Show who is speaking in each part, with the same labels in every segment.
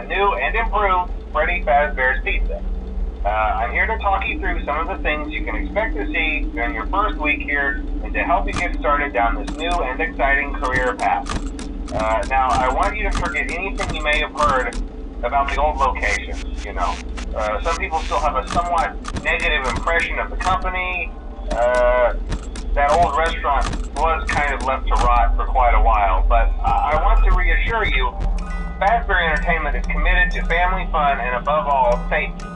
Speaker 1: new and improved Freddy Fazbear's Pizza. I'm here to talk you through some of the things you can expect to see during your first week here and to help you get started down this new and exciting career path. Now, I want you to forget anything you may have heard about the old location. Some people still have a somewhat negative impression of the company. That old restaurant was kind of left to rot for quite a while, but I want to reassure you, Fazbear Entertainment is committed to family fun and above all, safety.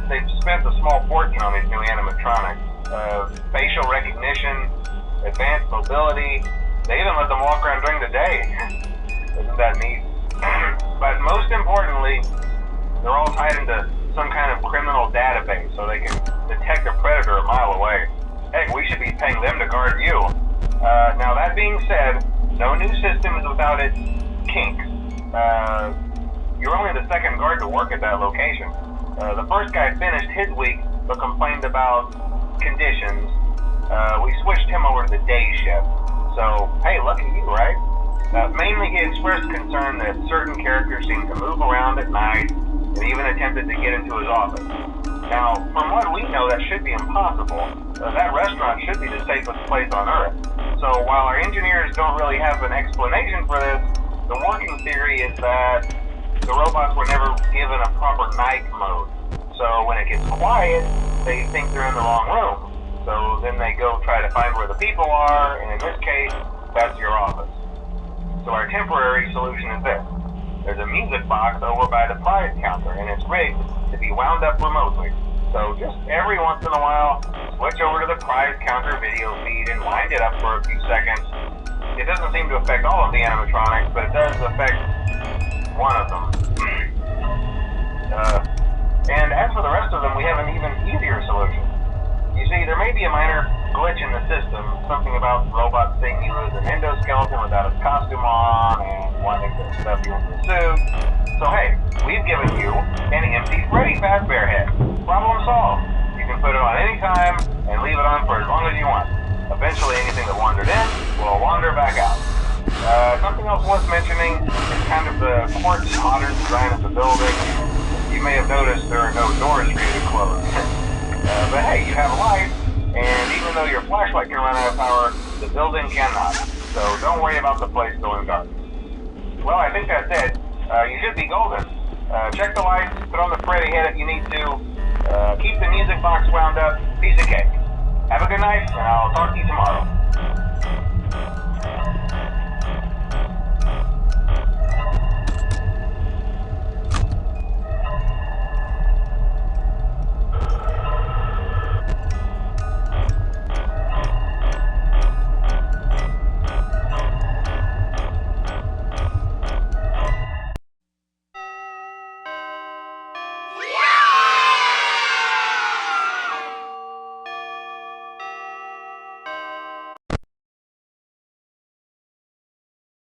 Speaker 1: They've spent a small fortune on these new animatronics. Facial recognition, advanced mobility. They even let them walk around during the day. Isn't that neat? But most importantly, they're all tied into some kind of criminal database so they can detect a predator a mile away. Heck, we should be paying them to guard you. Now that being said, no new system is without its kinks. You're only the second guard to work at that location. The first guy finished his week but complained about conditions. We switched him over to the day shift. So, hey, lucky you, right? Mainly he expressed concern that certain characters seemed to move around at night and even attempted to get into his office. Now, from what we know, that should be impossible. That restaurant should be the safest place on Earth. So while our engineers don't really have an explanation for this, the working theory is that the robots were never given a proper night mode. So when it gets quiet, they think they're in the wrong room. So then they go try to find where the people are, and in this case, that's your office. So our temporary solution is this. There's a music box over by the prize counter, and it's rigged to be wound up remotely. So just every once in a while, switch over to the prize counter video feed and wind it up for a few seconds. It doesn't seem to affect all of the animatronics, but it does affect one of them. And as for the rest of them, we have an even easier solution. You see, there may be a minor glitch in the system, something about robots seeing you as an endoskeleton without a costume on and wanting to stuff you into a suit. So hey, we've given you an empty Freddy Fazbear head. Problem solved. You can put it on any time and leave it on for as long as you want. Eventually anything that wandered in will wander back out. Something else worth mentioning is kind of the quartz modern design of the building. You may have noticed there are no doors for you to close. But hey, you have a light, and even though your flashlight can run out of power, the building cannot. So don't worry about the place going dark. Well, I think that's it. You should be golden. Check the lights, put on the Freddy head if you need to. Keep the music box wound up. Piece of cake. Have a good night, and I'll talk to you tomorrow.